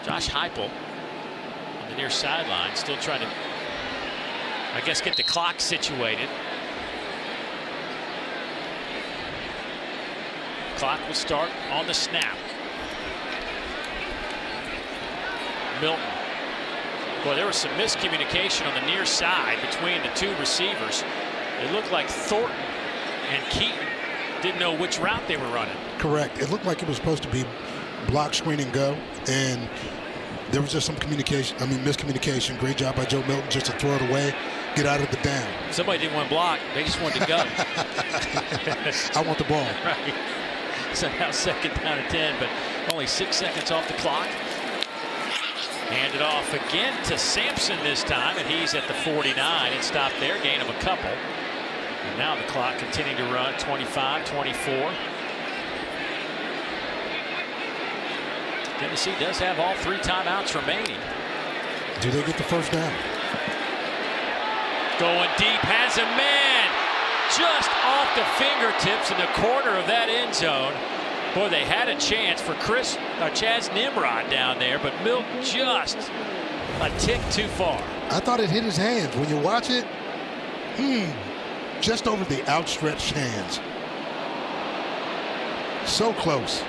Josh Heupel on the near sideline, still trying to, I guess, get the clock situated. Clock will start on the snap. Milton. Boy, there was some miscommunication on the near side between the two receivers. It looked like Thornton and Keaton didn't know which route they were running. Correct. It looked like it was supposed to be block, screen, and go, and there was just some miscommunication. Great job by Joe Milton just to throw it away, get out of the down. Somebody didn't want to block. They just wanted to go. I want the ball. Right. So now second down and 10, but only 6 seconds off the clock. Hand it off again to Sampson this time, and he's at the 49 and stopped there, gain of a couple. And now the clock continuing to run, 25, 24. Tennessee does have all 3 timeouts remaining. Do they get the first down? Going deep, has a man just off the fingertips in the corner of that end zone. Boy, they had a chance for Chaz Nimrod down there, but Milton just a tick too far. I thought it hit his hands. When you watch it, just over the outstretched hands. So close.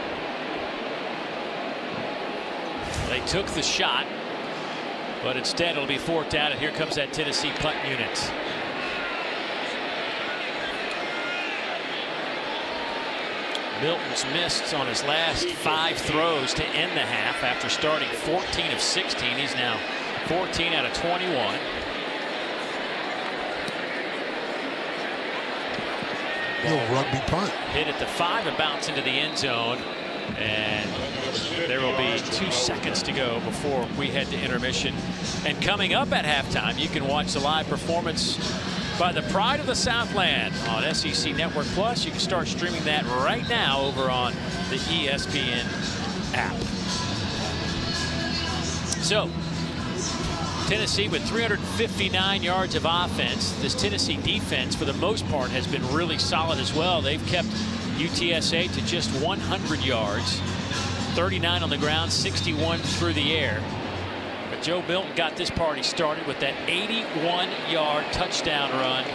They took the shot, but instead it'll be 4th down, and here comes that Tennessee punt unit. Milton's missed on his last 5 throws to end the half after starting 14 of 16. He's now 14 out of 21. Little rugby punt. Hit at the 5 and bounce into the end zone. And there will be 2 seconds to go before we head to intermission. And coming up at halftime, you can watch the live performance by the Pride of the Southland on SEC Network Plus. You can start streaming that right now over on the ESPN app. So, Tennessee with 359 yards of offense. This Tennessee defense, for the most part, has been really solid as well. They've kept UTSA to just 100 yards, 39 on the ground, 61 through the air. But Joe Milton got this party started with that 81-yard touchdown run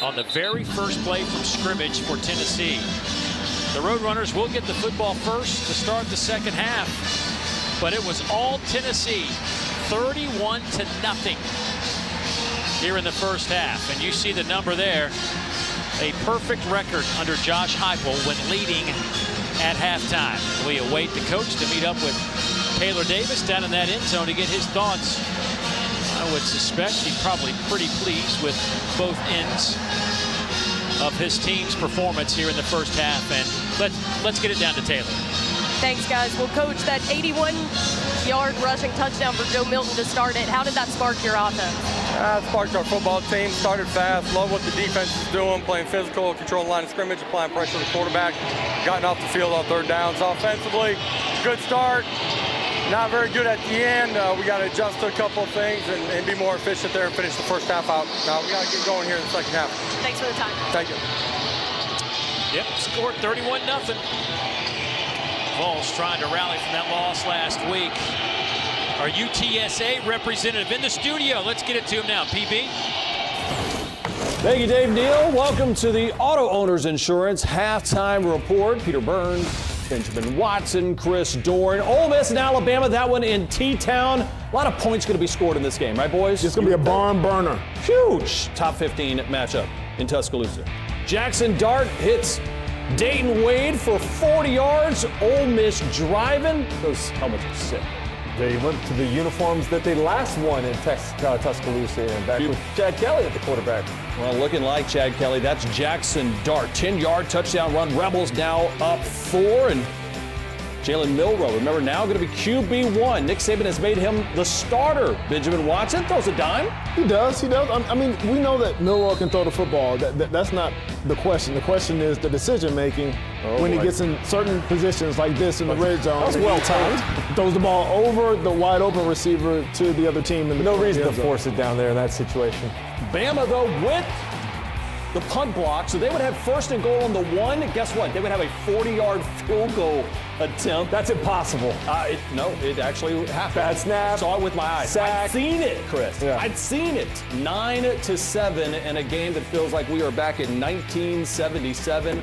on the very first play from scrimmage for Tennessee. The Roadrunners will get the football first to start the second half, but it was all Tennessee, 31-0 here in the first half. And you see the number there, a perfect record under Josh Heupel when leading at halftime. We await the coach to meet up with Taylor Davis down in that end zone to get his thoughts. I would suspect he's probably pretty pleased with both ends of his team's performance here in the first half. And let's get it down to Taylor. Thanks, guys. Well, Coach, that 81-yard rushing touchdown for Joe Milton to start it, how did that spark your offense? It sparked our football team. Started fast. Love what the defense is doing, playing physical, controlling the line of scrimmage, applying pressure on the quarterback, gotten off the field on 3rd downs. Offensively, good start. Not very good at the end. We got to adjust to a couple of things and be more efficient there and finish the first half out. Now we got to get going here in the second half. Thanks for the time. Thank you. Yep, scored 31-0. Vols trying to rally from that loss last week. Our UTSA representative in the studio. Let's get it to him now. PB. Thank you, Dave Neal. Welcome to the Auto Owners Insurance Halftime Report. Peter Burns, Benjamin Watson, Chris Dorn. Ole Miss and Alabama, that one in T-Town. A lot of points going to be scored in this game, right, boys? It's going to be a barn burner. Huge top 15 matchup in Tuscaloosa. Jackson Dart hits Dayton Wade for 40 yards. Ole Miss driving. Those helmets are sick. They went to the uniforms that they last won in Tuscaloosa, and back with Chad Kelly at the quarterback. Well, looking like Chad Kelly. That's Jackson Dart. 10-yard touchdown run. Rebels now up 4. And Jalen Milroe, remember, now going to be QB1. Nick Saban has made him the starter. Benjamin Watson throws a dime. He does. I mean, we know that Milroe can throw the football. That's not the question. The question is the decision-making when he gets in certain positions like this in the red zone. That's well timed. Throws the ball over the wide-open receiver to the other team. In the no reason to force it down there in that situation. Bama, though, with the punt block, so they would have first and goal on the 1. Guess what? They would have a 40-yard field goal attempt. That's impossible. No, it actually happened. Bad snap. I saw it with my eyes. Sack. I'd seen it, Chris. Yeah. I'd seen it. 9-7 in a game that feels like we are back in 1977.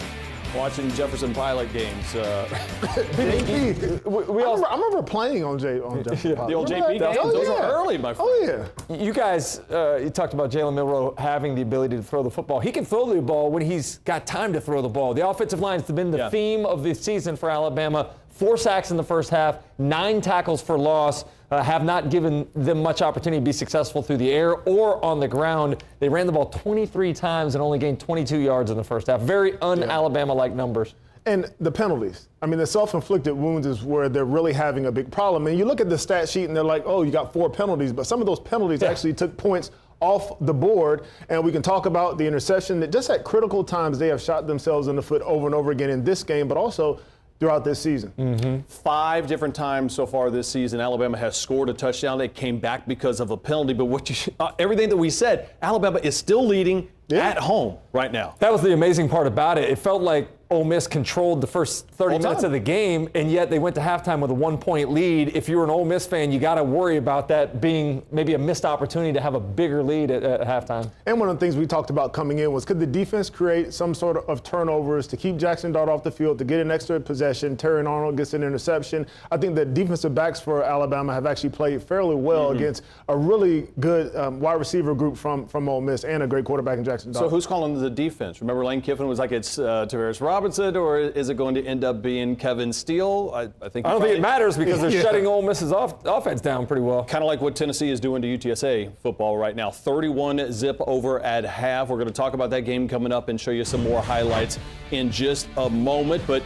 Watching Jefferson Pilot games. JP. I remember playing on Jefferson Pilot. The old Remember JP that? games, those are early, my friend. Oh, yeah. You guys, you talked about Jalen Milroe having the ability to throw the football. He can throw the ball when he's got time to throw the ball. The offensive line has been the theme of the season for Alabama. 4 sacks in the first half, 9 tackles for loss, have not given them much opportunity to be successful through the air or on the ground. They ran the ball 23 times and only gained 22 yards in the first half. Very un-Alabama-like numbers. And the penalties. I mean, the self-inflicted wounds is where they're really having a big problem. And you look at the stat sheet and they're like, oh, you got 4 penalties, but some of those penalties actually took points off the board. And we can talk about the interception that just at critical times they have shot themselves in the foot over and over again in this game, but also throughout this season. 5 different times so far this season, Alabama has scored a touchdown. They came back because of a penalty. But everything that we said, Alabama is still leading at home right now. That was the amazing part about it. It felt like Ole Miss controlled the first 30 minutes of the game, and yet they went to halftime with a 1-point lead. If you're an Ole Miss fan, you got to worry about that being maybe a missed opportunity to have a bigger lead at halftime. And one of the things we talked about coming in was, could the defense create some sort of turnovers to keep Jackson Dart off the field, to get an extra possession? Terry Arnold gets an interception. I think the defensive backs for Alabama have actually played fairly well against a really good wide receiver group from Ole Miss and a great quarterback in Jackson Dart. So who's calling the defense? Remember Lane Kiffin was like, it's Tavares Robinson, or is it going to end up being Kevin Steele? I don't think it matters because they're shutting Ole Miss's offense down pretty well. Kind of like what Tennessee is doing to UTSA football right now. 31-zip over at half. We're going to talk about that game coming up and show you some more highlights in just a moment. But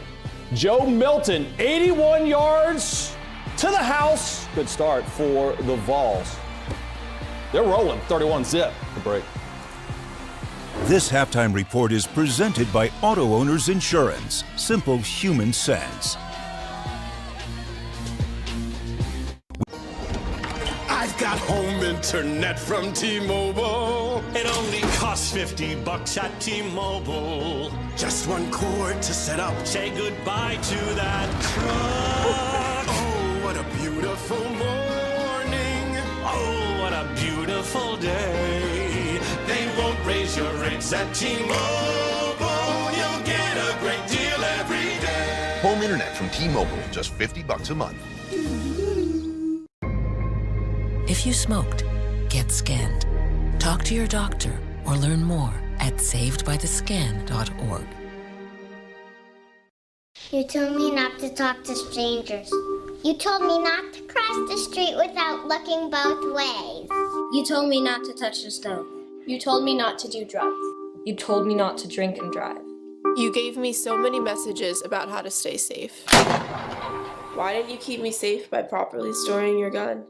Joe Milton, 81 yards to the house. Good start for the Vols. They're rolling 31-zip. The break. This halftime report is presented by Auto Owners Insurance. Simple human sense. I've got home internet from T-Mobile. It only costs $50 at T-Mobile. Just 1 cord to set up. Say goodbye to that truck. Oh, what a beautiful morning. Oh, what a beautiful day. They won't raise your rates at T-Mobile. You'll get a great deal every day. Home internet from T-Mobile, just $50 a month. If you smoked, get scanned. Talk to your doctor or learn more at savedbythescan.org. You told me not to talk to strangers. You told me not to cross the street without looking both ways. You told me not to touch the stove. You told me not to do drugs. You told me not to drink and drive. You gave me so many messages about how to stay safe. Why didn't you keep me safe by properly storing your gun?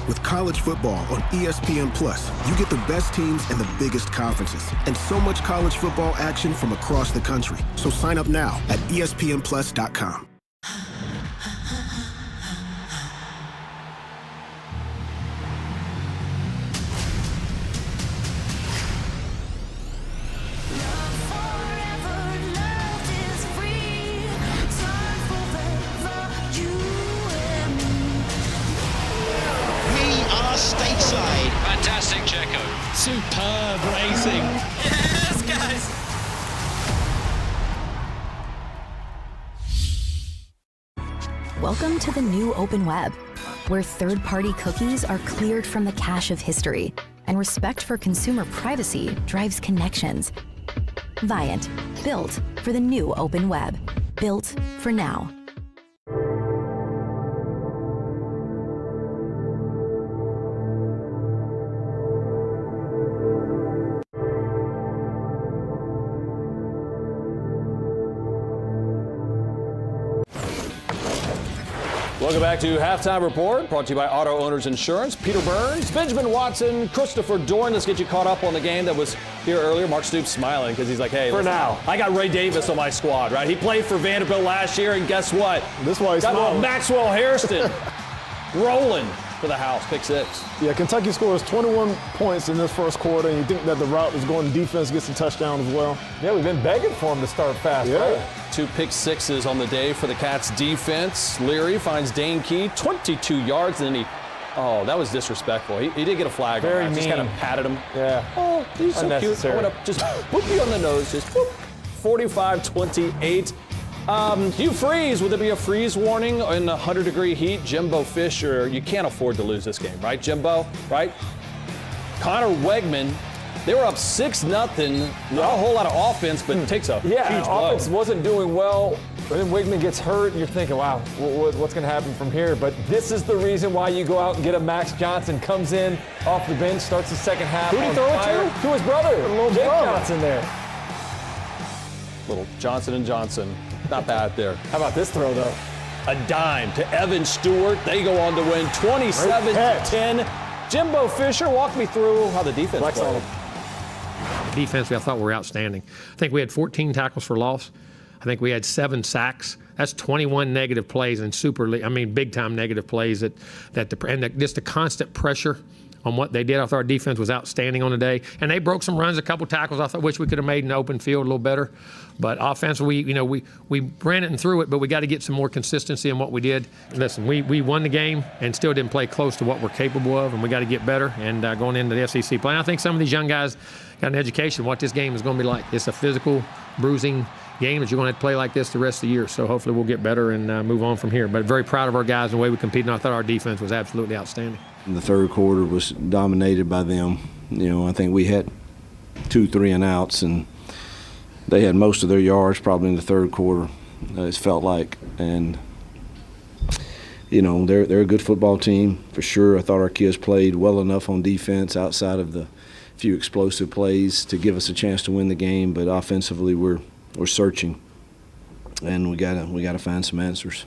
With college football on ESPN+, you get the best teams and the biggest conferences, and so much college football action from across the country. So sign up now at ESPNplus.com. Stateside. Fantastic, Checo. Superb racing. Yes, guys. Welcome to the new open web, where third-party cookies are cleared from the cache of history, and respect for consumer privacy drives connections. Viant, built for the new open web. Built for now. Welcome back to Halftime Report, brought to you by Auto Owners Insurance. Peter Burns, Benjamin Watson, Christopher Dorn. Let's get you caught up on the game that was here earlier. Mark Stoops smiling because he's like, hey, For now. I got Ray Davis on my squad, right? He played for Vanderbilt last year, and guess what? This is why he's got smiling. Maxwell Hairston rolling to the house, pick 6. Yeah, Kentucky scores 21 points in this first quarter, and you think that the route was going defense gets a touchdown as well. Yeah, we've been begging for him to start fast, Yeah. right? 2 pick sixes on the day for the Cats defense. Leary finds Dane Key, 22 yards, and then that was disrespectful. He did get a flag on Very that. Just mean. kind of patted him. Yeah. Oh, he's so cute. I Unnecessary. want to just boop you on the nose, just boop. 45-28. Hugh Freeze, would there be a freeze warning in 100-degree heat? Jimbo Fisher, you can't afford to lose this game, right, Jimbo? Right? Connor Wegman, they were up 6-0. Not a whole lot of offense, but it takes a huge blow. Offense wasn't doing well. But then Wigman gets hurt, and you're thinking, wow, what's going to happen from here? But this is the reason why you go out and get a Max Johnson, comes in off the bench, starts the second half. Who did he throw it to? To his brother. Little Jake brother. Johnson there. Little Johnson & Johnson. Not bad there. How about this throw, though? A dime to Evan Stewart. They go on to win 27-10. Jimbo Fisher, walk me through how the defense played. Defense, I thought were outstanding. I think we had 14 tackles for loss. I think we had 7 sacks. That's 21 negative plays and big time negative plays just the constant pressure on what they did. I thought our defense was outstanding on the day, and they broke some runs, a couple tackles. I wish we could have made an open field a little better. But offensively, we ran it and threw it, but we got to get some more consistency in what we did. Listen, we won the game and still didn't play close to what we're capable of, and we got to get better. And going into the SEC play, and I think some of these young guys got an education of what this game is going to be like. It's a physical, bruising game that you're going to have to play like this the rest of the year. So hopefully we'll get better and move on from here. But very proud of our guys and the way we competed. And I thought our defense was absolutely outstanding. The third quarter was dominated by them. I think we had 2 3-and-outs, and they had most of their yards probably in the third quarter, it felt like. And, they're a good football team for sure. I thought our kids played well enough on defense outside of the few explosive plays to give us a chance to win the game. But offensively, we're searching, and we gotta find some answers.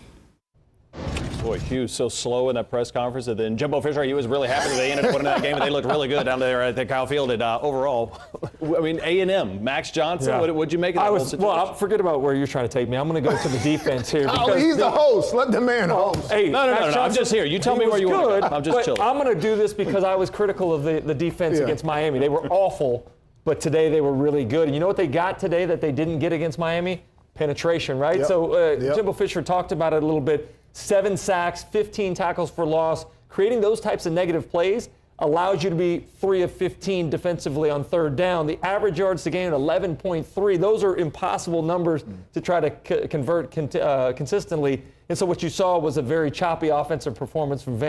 Boy, Hugh's so slow in that press conference. And then Jimbo Fisher, he was really happy that they ended up winning that game, and they looked really good down there at the Kyle Field. And overall, A&M, Max Johnson, Yeah. what'd you make of that whole situation? Well, forget about where you're trying to take me. I'm going to go to the defense here. He's the host. Let the man host. Hey, No, I'm just here. You tell me where you want to go. I'm just chilling. I'm going to do this because I was critical of the defense against Miami. They were awful, but today they were really good. And you know what they got today that they didn't get against Miami? Penetration, right? Yep. So Jimbo Fisher talked about it a little bit. 7 sacks, 15 tackles for loss. Creating those types of negative plays allows you to be 3 of 15 defensively on third down. The average yards to gain at 11.3. Those are impossible numbers to try to convert consistently. And so what you saw was a very choppy offensive performance from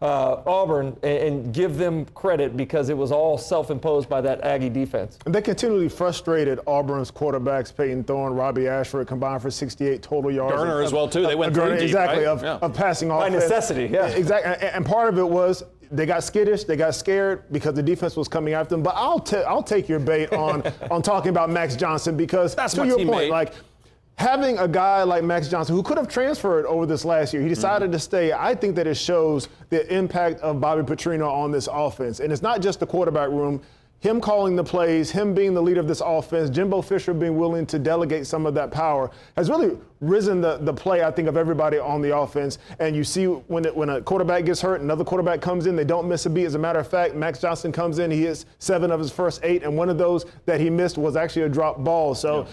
Auburn, and give them credit because it was all self-imposed by that Aggie defense. And they continually frustrated Auburn's quarterbacks, Peyton Thorne, Robbie Ashford, combined for 68 total yards. Garner as well, too. They went 3 deep, exactly, right? of passing offense. By necessity, yeah. Exactly. And part of it was they got skittish, they got scared because the defense was coming after them. But I'll take your bait on talking about Max Johnson because That's to my your teammate. point, having a guy like Max Johnson who could have transferred over this last year, he decided to stay. I think that it shows the impact of Bobby Petrino on this offense. And it's not just the quarterback room. Him calling the plays, him being the leader of this offense, Jimbo Fisher being willing to delegate some of that power has really risen the play, I think, of everybody on the offense. And you see when a quarterback gets hurt, another quarterback comes in, they don't miss a beat. As a matter of fact, Max Johnson comes in, he hits 7 of his first 8, and one of those that he missed was actually a drop ball. So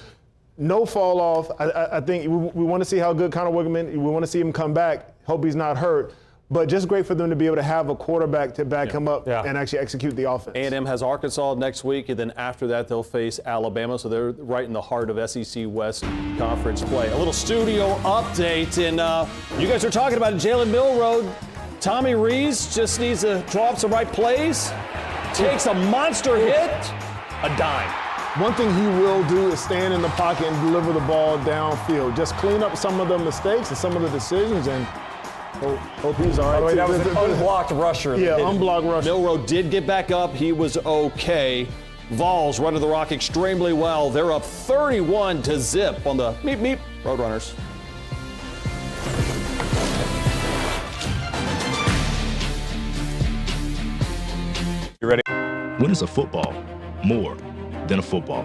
no fall off. I think we want to see how good Connor Wigman, we want to see him come back. Hope he's not hurt. But just great for them to be able to have a quarterback to back him up and actually execute the offense. A&M has Arkansas next week, and then after that they'll face Alabama, so they're right in the heart of SEC West Conference play. A little studio update, and you guys are talking about Jalen Milroe. Tommy Rees just needs to draw up some right plays, takes a monster hit, a dime. One thing he will do is stand in the pocket and deliver the ball downfield. Just clean up some of the mistakes and some of the decisions, and hope he's all right. By the way, that was an unblocked rusher. Yeah, unblocked rusher. Milroe did get back up. He was okay. Vols running the rock extremely well. They're up 31-0 on the Meep Roadrunners. You ready? When is a football more than a football.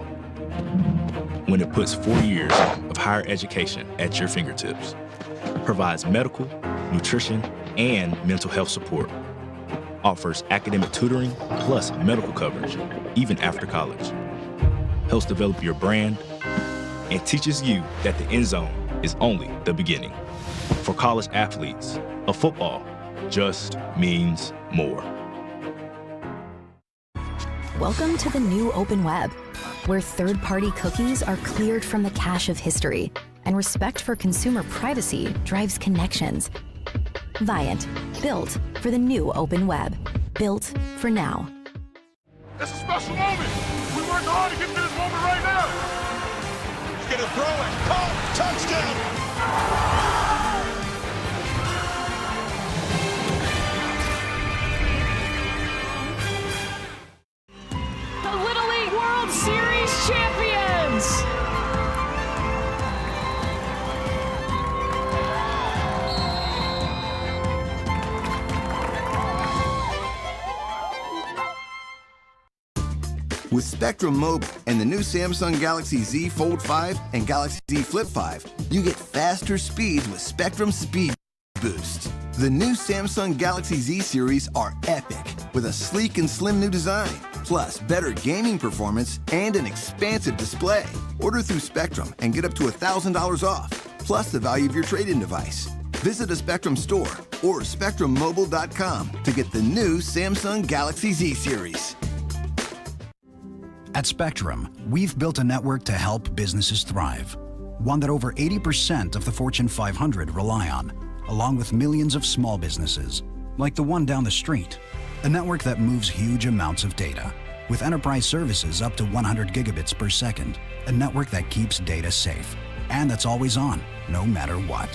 When it puts 4 years of higher education at your fingertips, provides medical, nutrition, and mental health support, offers academic tutoring plus medical coverage even after college, helps develop your brand, and teaches you that the end zone is only the beginning. For college athletes, a football just means more. Welcome to the new open web, where third-party cookies are cleared from the cache of history and respect for consumer privacy drives connections. Viant, built for the new open web, built for now. It's a special moment. We worked hard to get to this moment right now. He's gonna throw it. Caught. Touchdown. The Little League World Series champions. With Spectrum Mobile and the new Samsung Galaxy Z Fold 5 and Galaxy Z Flip 5, you get faster speeds with Spectrum Speed Boost. The new Samsung Galaxy Z series are epic, with a sleek and slim new design, plus better gaming performance and an expansive display. Order through Spectrum and get up to $1,000 off, plus the value of your trade-in device. Visit a Spectrum store or SpectrumMobile.com to get the new Samsung Galaxy Z series. At Spectrum, we've built a network to help businesses thrive. One that over 80% of the Fortune 500 rely on, along with millions of small businesses, like the one down the street. A network that moves huge amounts of data, with enterprise services up to 100 gigabits per second. A network that keeps data safe, and that's always on, no matter what.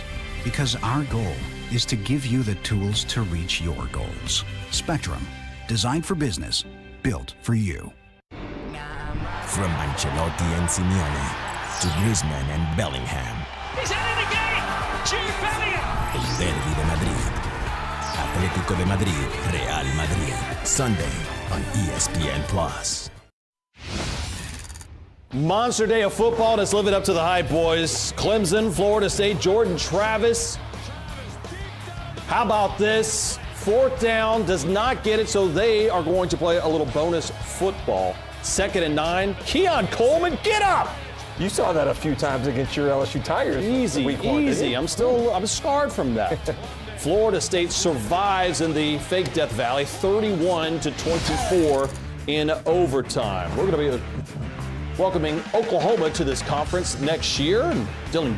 Because our goal is to give you the tools to reach your goals. Spectrum, designed for business, built for you. From Ancelotti and Simeone to Griezmann and Bellingham. He's headed again. Jude Bellingham. El Derby de Madrid. Atlético de Madrid, Real Madrid. Sunday on ESPN+. Monster day of football. Let's live it up to the hype, boys. Clemson, Florida State, Jordan Travis. How about this? Fourth down, does not get it, so they are going to play a little bonus football. 2nd and 9. Keon Coleman, get up! You saw that a few times against your LSU Tigers. Easy. I'm scarred from that. Florida State survives in the fake Death Valley, 31-24 in overtime. We're going to be welcoming Oklahoma to this conference next year. And Dylan